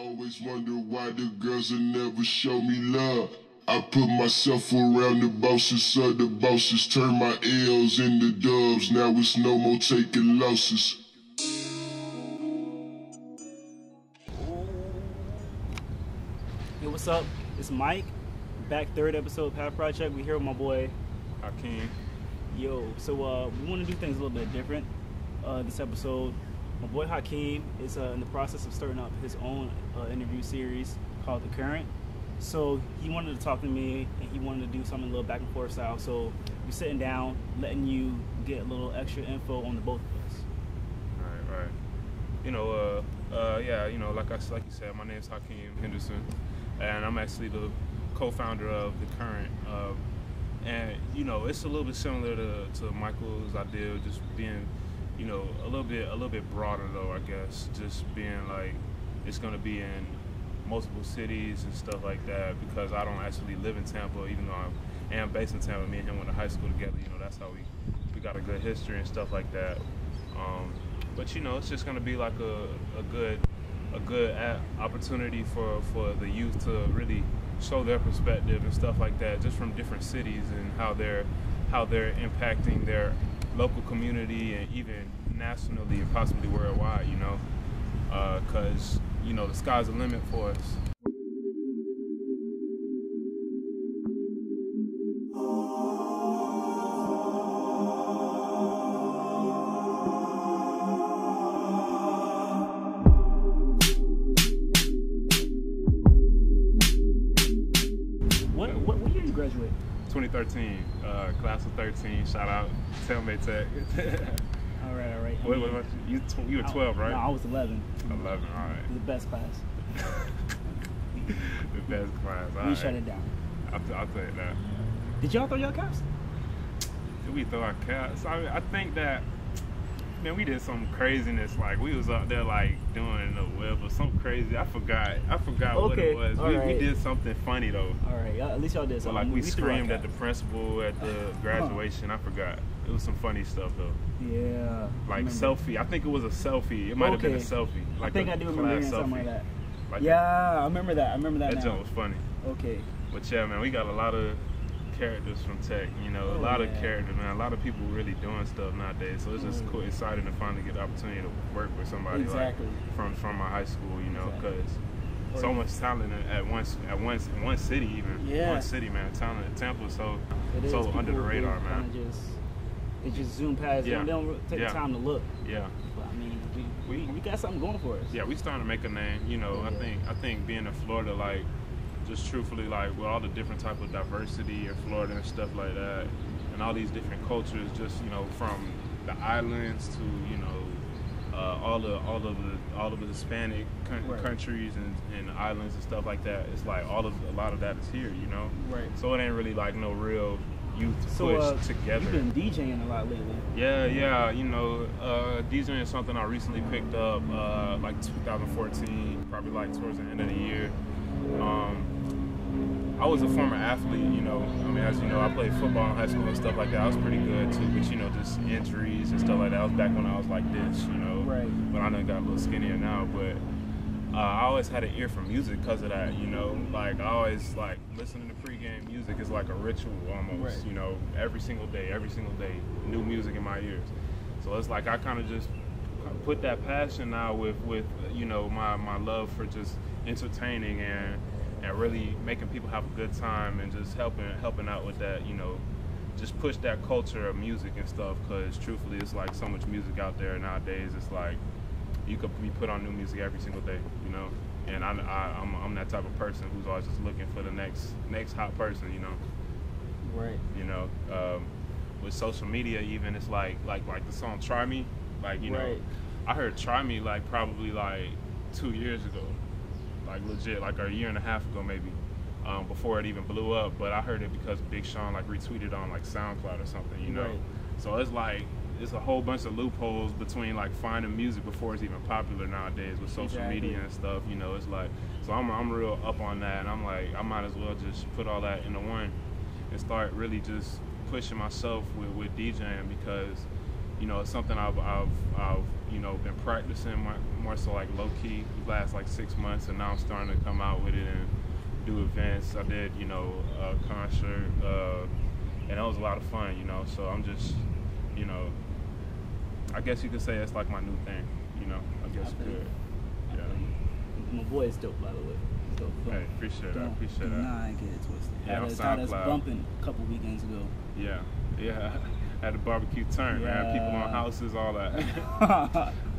always wonder why the girls will never show me love. I put myself around the bosses, so the bosses turn my L's into dubs. Now it's no more taking losses. Hey, what's up? It's Mike. Back third episode of Path Project. We here with my boy Hakim. Yo, so we want to do things a little bit different. This episode, my boy Hakim is in the process of starting up his own interview series called The Current. So he wanted to talk to me, and he wanted to do something a little back and forth style. So we're sitting down, letting you get a little extra info on the both of us. Right. Like you said, my name is Hakim Henderson, and I'm actually the co-founder of The Current. And it's a little bit similar to Michael's idea, just being, a little bit broader though, I guess. Just being like, it's gonna be in multiple cities and stuff like that, because I don't actually live in Tampa, even though I am based in Tampa. Me and him went to high school together. That's how we got a good history and stuff like that. But it's just gonna be like a good opportunity for the youth to really show their perspective and stuff like that, just from different cities, and how they're impacting their local community and even nationally and possibly worldwide. Because the sky's the limit for us. What year you graduate? 2013, class of 13. Shout out Tampa Tech. All right. What about you? You were 12, right? No, I was 11. 11, all right. The best class. The best class. We shut it down. I'll take that. Did y'all throw your caps? Did we throw our caps? I think that, man, we did some craziness. Like, we was up there like doing the whip or something crazy. I forgot what it was. We did something funny though. All right, at least y'all did something. Like we screamed at the principal at the graduation. I forgot. It was some funny stuff though. Yeah. Like selfie. I think it was a selfie. It might have been a selfie. Like I think I do remember hearing something like that. Like I remember that. That joke was funny. Okay. But yeah, man, we got a lot of characters from Tech. A lot of characters, man. A lot of people really doing stuff nowadays. So it's just cool, exciting to finally get the opportunity to work with somebody like from my high school. Because so much talent at one city, even one city, man. Talent at Tampa, so under the radar, man. They just zoom past. They don't take the time to look. Yeah. But I mean, we got something going for us. Yeah, we starting to make a name. I think being in Florida, like, just truthfully, like, with all the different type of diversity in Florida and stuff like that, and all these different cultures, just from the islands to all of the Hispanic countries and islands and stuff like that. It's like a lot of that is here. Right. So it ain't really like no real youth push together. You've been DJing a lot lately. Yeah. DJing is something I recently picked up, like 2014, probably like towards the end of the year. I was a former athlete, as you know, I played football in high school and stuff like that. I was pretty good too, but just injuries and stuff like that. I was back when I was like this, Right. But I done got a little skinnier now, but I always had an ear for music because of that, Like, I always, like, listening to pregame music is like a ritual almost, right. Every single day, new music in my ears. So it's like I kind of just put that passion now with my love for just entertaining and really making people have a good time, and just helping out with that, just push that culture of music and stuff, because truthfully it's like so much music out there nowadays. It's like you could be put on new music every single day, and I'm that type of person who's always just looking for the next hot person, Right. With social media even, it's like the song Try Me, like, right. I heard Try Me like probably like 2 years ago, like legit, like a year and a half ago maybe, before it even blew up. But I heard it because Big Sean like retweeted on like SoundCloud or something, Right. So it's like it's a whole bunch of loopholes between like finding music before it's even popular nowadays with social media and stuff. It's like, so I'm real up on that, and I'm like, I might as well just put all that into one and start really just pushing myself with DJing, because you know, it's something I've you know, been practicing more so like low key the last like 6 months, and now I'm starting to come out with it and do events. I did, you know, a concert, and that was a lot of fun, you know. So I'm just, you know, I guess you could say it's like my new thing, you know. I guess you could. Yeah. My boy is dope, by the way. Dope. Hey, appreciate that. Appreciate that. Nah, I ain't get it twisted. Yeah, had us bumping a couple weekends ago. Yeah, yeah. Had the barbecue turn, man. People on houses, all that.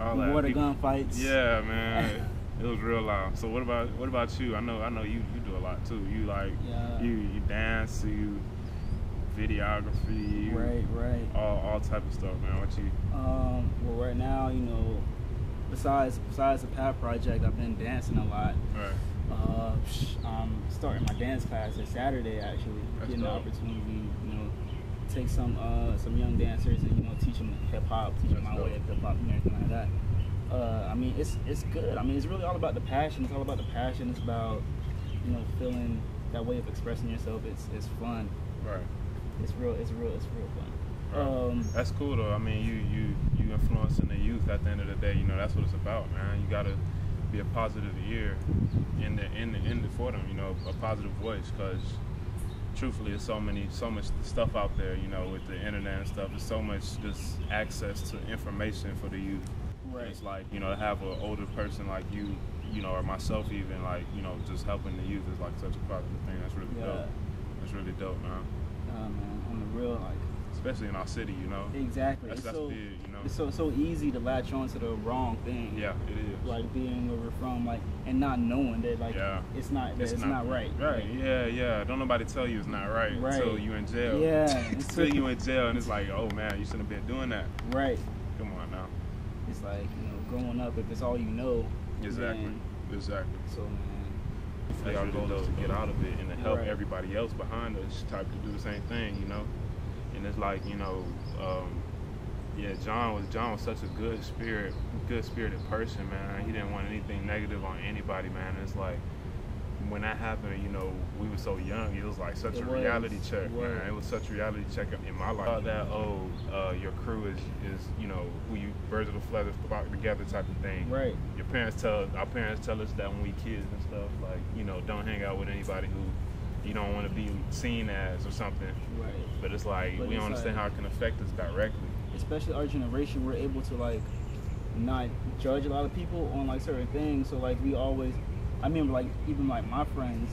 All that. Water gun fights. Yeah, man. It was real loud. So what about you? I know you do a lot too. You like you dance, you videography, right. All type of stuff, man. What you? Well, right now, you know, besides the PAP project, I've been dancing a lot. Right. I'm starting my dance class this Saturday, actually. Getting the opportunity, you know, take some young dancers and, you know, teach them hip hop, teach them my way of hip hop and everything like that. I mean, it's good. I mean, it's really all about the passion. It's all about the passion. It's about, you know, feeling that way of expressing yourself. It's fun. Right. It's real fun. Right. That's cool though. I mean, you influencing the youth at the end of the day. You know, that's what it's about, man. You gotta be a positive ear in the for them. You know, a positive voice, because truthfully, there's so much stuff out there. You know, with the internet and stuff. There's so much just access to information for the youth. Right. It's like, you know, to have an older person like you know, or myself even, like, you know, just helping the youth is like such a positive thing. That's really dope. That's really dope, man. Man, on the real, like, especially in our city, you know. Exactly. That's so big, you know. It's so easy to latch on to the wrong thing. Yeah, it is. Like being where we're from, like, and not knowing that, like, it's not right. Right. Yeah. Don't nobody tell you it's not right until you in jail. Yeah. Until you in jail, and it's like, oh man, you shouldn't have been doing that. Right. Come on now. It's like, you know, growing up, if it's all you know. Exactly. So, man. That's our goal is to get out of it and to help everybody else behind us type to do the same thing, you know. And it's like, you know, John was such a good spirited person, man. He didn't want anything negative on anybody, man. It's like, when that happened, you know, we were so young. It was like such a reality check, man. It was such a reality check in my life. That your crew is you know, who you birds of a feather flock together type of thing. Right. Our parents tell us that when we kids and stuff, like, you know, don't hang out with anybody who you don't want to be seen as or something. Right. But it's like, we don't understand how it can affect us directly. Especially our generation, we're able to, like, not judge a lot of people on, like, certain things. So, like, we always, I remember, like, even like my friends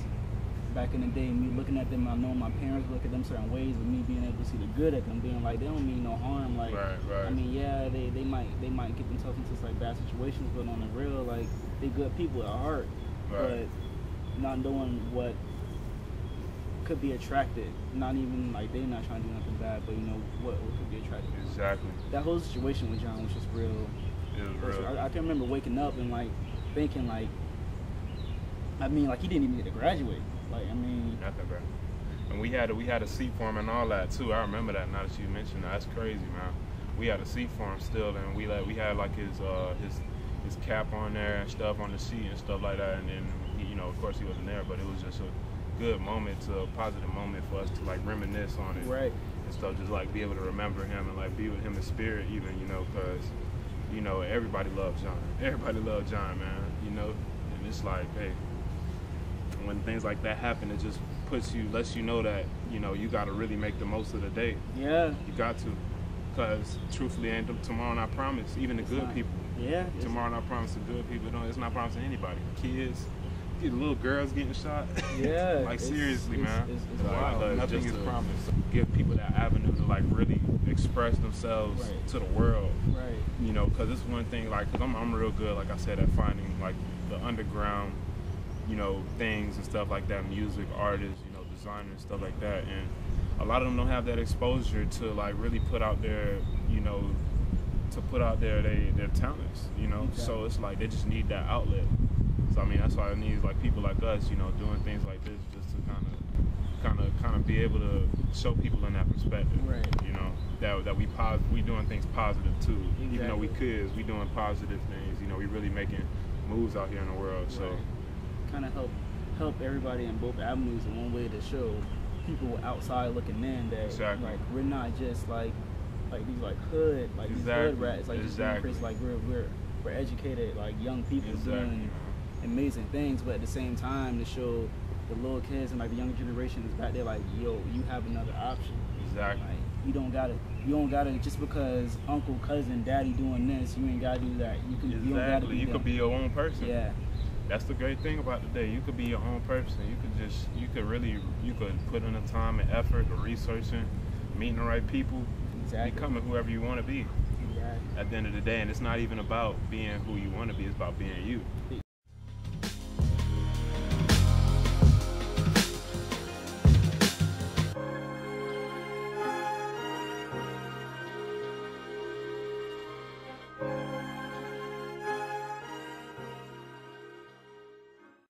back in the day, me looking at them, I know my parents look at them certain ways, with me being able to see the good at them, being like, they don't mean no harm. Like, right. I mean, yeah, they might get themselves into like bad situations, but on the real, like, they good people at heart. Right. But not knowing what could be attracted, not even like they're not trying to do nothing bad, but you know what could be attracted. Exactly. That whole situation with John was just real. It was real. I can remember waking up and like thinking like, I mean, like, he didn't even get to graduate. Like, I mean, nothing, bro. And we had a seat for him and all that too. I remember that. Now that you mentioned that, that's crazy, man. We had a seat for him still, and we had like his cap on there and stuff on the seat and stuff like that. And then he, you know, of course he wasn't there, but it was just a good moment, a positive moment for us to like reminisce on it, right? And stuff, just like be able to remember him and like be with him in spirit, even, you know, because, you know, everybody loved John. Everybody loved John, man. You know, and it's like, hey, when things like that happen, it just lets you know that, you know, you got to really make the most of the day. Yeah. You got to, because truthfully, ain't tomorrow not promised. Even the good people. Yeah. Tomorrow not promised to good people. It's not promised to anybody. Kids, little girls getting shot. Yeah. Like, seriously, man. It's wild. Nothing is promised. Give people that avenue to like really express themselves to the world. Right. You know, because it's one thing, like, cause I'm real good, like I said, at finding like the underground, you know, things and stuff like that, music, artists, you know, designers, stuff like that. And a lot of them don't have that exposure to like really put out their, you know, their talents, you know. Okay. So it's like they just need that outlet. So I mean, that's why it needs like people like us, you know, doing things like this, just to kind of be able to show people in that perspective, right? You know, that we doing things positive too. Exactly. Even though we kids, we doing positive things. You know, we really making moves out here in the world. Right. So kind of help everybody in both avenues in one way to show people outside looking in that like we're not just like these like hood, like these hood rats, like just being Exactly. crazy. Like we're educated, like young people doing amazing things, but at the same time to show the little kids and like the younger generation is back there like, yo, you have another option. Exactly. Like you don't gotta just because uncle, cousin, daddy doing this, you ain't gotta do that. You can you don't gotta be You them. could be your own person. Yeah. That's the great thing about today. You could be your own person. You could put in the time and effort of researching, meeting the right people, becoming whoever you want to be. Exactly. At the end of the day, and it's not even about being who you want to be. It's about being you.